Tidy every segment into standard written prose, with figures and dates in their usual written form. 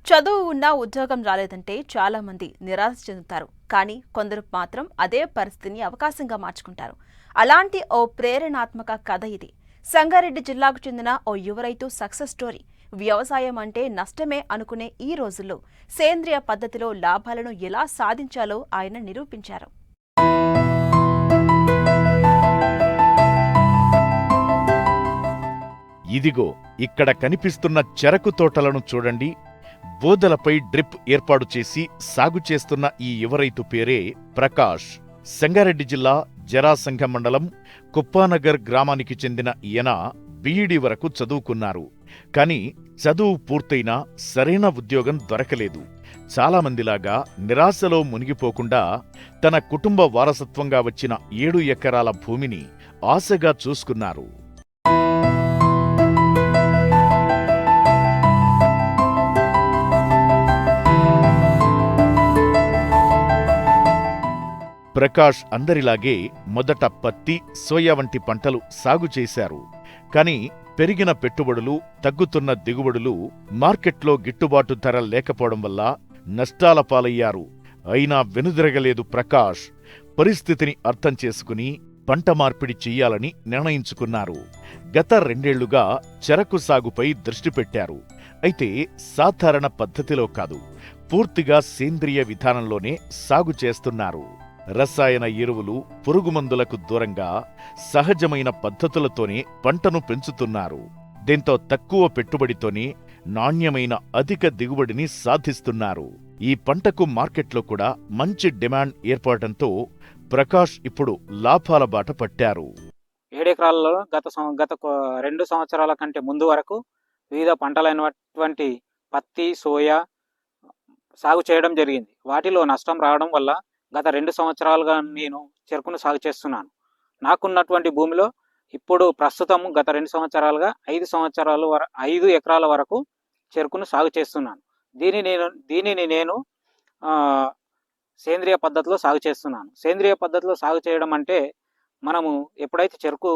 చదువు ఉన్నా ఉద్యోగం రాలేదంటే చాలా మంది నిరాశ చెందుతారు. కానీ కొందరు మాత్రం అదే పరిస్థితిని అవకాశంగా మార్చుకుంటారు. అలాంటి ఓ ప్రేరణాత్మక కథ ఇది. సంగారెడ్డి జిల్లాకు చెందిన ఓ యువ రైతు సక్సెస్ స్టోరీ. వ్యవసాయం అంటే నష్టమే అనుకునే ఈ రోజుల్లో సేంద్రియ పద్ధతిలో లాభాలను ఎలా సాధించాలో ఆయన నిరూపించారు. ఇదిగో ఇక్కడ కనిపిస్తున్న చెరకు తోటలను చూడండి. బోదలపై డ్రిప్ ఏర్పాటు చేసి సాగు చేస్తున్న ఈ యువ రైతు పేరే ప్రకాష్. సంగారెడ్డి జిల్లా జరాసంగ మండలం కుప్పానగర్ గ్రామానికి చెందిన ఈయన బీఈడీ వరకు చదువుకున్నారు. కాని చదువు పూర్తయినా సరైన ఉద్యోగం దొరకలేదు. చాలామందిలాగా నిరాశలో మునిగిపోకుండా తన కుటుంబ వారసత్వంగా వచ్చిన 7 ఎకరాల భూమిని ఆశగా చూసుకున్నారు. ప్రకాష్ అందరిలాగే మొదట పత్తి, సోయా వంటి పంటలు సాగు చేశారు. కాని పెరిగిన పెట్టుబడులు, తగ్గుతున్న దిగుబడులు, మార్కెట్లో గిట్టుబాటు ధర లేకపోవడం వల్ల నష్టాల పాలయ్యారు. అయినా వెనుదిరగలేదు ప్రకాష్. పరిస్థితిని అర్థం చేసుకుని పంట మార్పిడి చెయ్యాలని నిర్ణయించుకున్నారు. గత 2 ఏళ్లుగా చెరకు సాగుపై దృష్టి పెట్టారు. అయితే సాధారణ పద్ధతిలో కాదు, పూర్తిగా సేంద్రియ విధానంలోనే సాగు చేస్తున్నారు. రసాయన ఎరువులు, పురుగుమందులకు దూరంగా సహజమైన పద్ధతులతోనే పంటను పెంచుతున్నారు. దీంతో తక్కువ పెట్టుబడితోనే నాణ్యమైన అధిక దిగుబడిని సాధిస్తున్నారు. ఈ పంటకు మార్కెట్లో కూడా మంచి డిమాండ్ ఏర్పడటంతో ప్రకాష్ ఇప్పుడు లాభాల బాట పట్టారు. 7 ఎకరాలలో గత 2 సంవత్సరాల కంటే ముందు వరకు వివిధ పంటలైనటువంటి పత్తి, సోయా సాగు చేయడం జరిగింది. వాటిలో నష్టం రావడం వల్ల గత 2 సంవత్సరాలుగా నేను చెరుకును సాగు చేస్తున్నాను. నాకున్నటువంటి భూమిలో ఇప్పుడు ప్రస్తుతం గత 2 సంవత్సరాలుగా 5 ఎకరాల వరకు చెరుకును సాగు చేస్తున్నాను. దీనిని నేను సేంద్రియ పద్ధతిలో సాగు చేస్తున్నాను. సేంద్రియ పద్ధతిలో సాగు చేయడం అంటే మనము ఎప్పుడైతే చెరుకు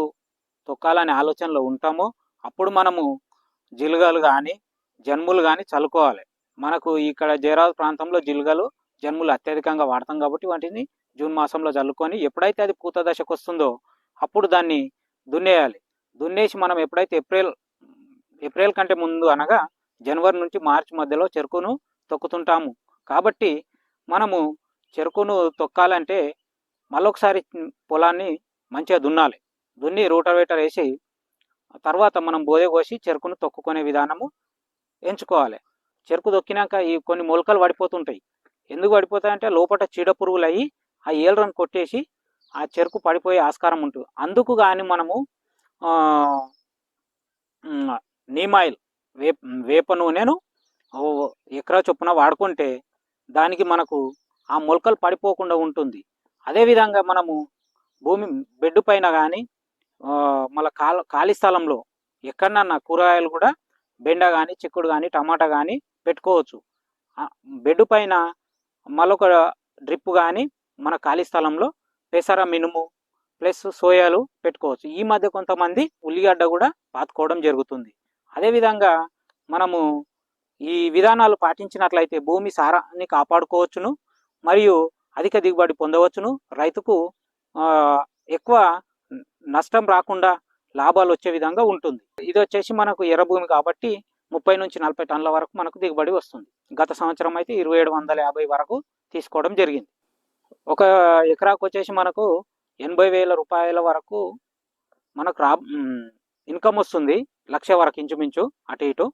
తొక్కాలనే ఆలోచనలో ఉంటామో అప్పుడు మనము జిలుగలు కానీ జన్ములు కానీ చల్లుకోవాలి. మనకు ఇక్కడ జైరాబాద్ ప్రాంతంలో జన్ములు అత్యధికంగా వాడతాం కాబట్టి వాటిని జూన్ మాసంలో చల్లుకొని ఎప్పుడైతే అది పూత దశకు వస్తుందో అప్పుడు దాన్ని దున్నేయాలి. దున్నేసి మనం ఎప్పుడైతే ఏప్రిల్ కంటే ముందు అనగా జనవరి నుంచి మార్చి మధ్యలో చెరుకును తొక్కుతుంటాము. కాబట్టి మనము చెరుకును తొక్కాలంటే మళ్ళొకసారి పొలాన్ని మంచిగా దున్నాలి. దున్ని రోటావేటర్ వేసి తర్వాత మనం బోదె కోసి చెరుకును తొక్కుకునే విధానము ఎంచుకోవాలి. చెరుకు తొక్కినాక ఈ కొన్ని మొలకలు పడిపోతుంటాయి. ఎందుకు పడిపోతాయంటే లోపల చీడ పురుగులు అయ్యి ఆ ఏలరను కొట్టేసి ఆ చెరుకు పడిపోయే ఆస్కారం ఉంటుంది. అందుకు కానీ మనము నీమ్ ఆయిల్, వేప నూనెను ఎకరా చొప్పున వాడుకుంటే దానికి మనకు ఆ మొలకలు పడిపోకుండా ఉంటుంది. అదేవిధంగా మనము భూమి బెడ్డు పైన కానీ మళ్ళీ ఖాళీ స్థలంలో ఎక్కడన్నా కూరగాయలు కూడా బెండ కానీ, చిక్కుడు కానీ, టమాటా కానీ పెట్టుకోవచ్చు. బెడ్డు పైన మరొక డ్రిప్ కానీ మన ఖాళీ స్థలంలో పెసర, మినుము ప్లస్ సోయాలు పెట్టుకోవచ్చు. ఈ మధ్య కొంతమంది ఉల్లిగడ్డ కూడా పాతుకోవడం జరుగుతుంది. అదేవిధంగా మనము ఈ విధానాలు పాటించినట్లయితే భూమి సారాన్ని కాపాడుకోవచ్చును, మరియు అధిక దిగుబడి పొందవచ్చును. రైతుకు ఎక్కువ నష్టం రాకుండా లాభాలు వచ్చే విధంగా ఉంటుంది. ఇది వచ్చేసి మనకు ఎర్ర భూమి కాబట్టి 30 నుంచి 40 టన్నుల వరకు మనకు దిగుబడి వస్తుంది. గత సంవత్సరం అయితే 2750 వరకు తీసుకోవడం జరిగింది. ఒక ఎకరాకు వచ్చేసి మనకు 80,000 రూపాయల వరకు మనకు ఇన్కమ్ వస్తుంది. 1,00,000 వరకు ఇంచుమించు అటు ఇటు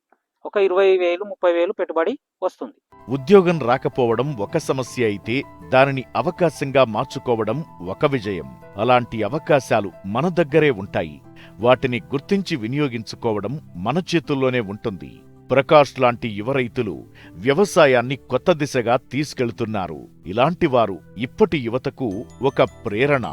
ఒక 20,000 30,000 పెట్టుబడి వస్తుంది. ఉద్యోగం రాకపోవడం ఒక సమస్య అయితే దానిని అవకాశంగా మార్చుకోవడం ఒక విజయం. అలాంటి అవకాశాలు మన దగ్గరే ఉంటాయి. వాటిని గుర్తించి వినియోగించుకోవడం మన చేతుల్లోనే ఉంటుంది. ప్రకాష్ లాంటి యువ రైతులు వ్యవసాయాన్ని కొత్త దిశగా తీసుకెళ్తున్నారు. ఇలాంటి వారు ఇప్పటి యువతకు ఒక ప్రేరణ.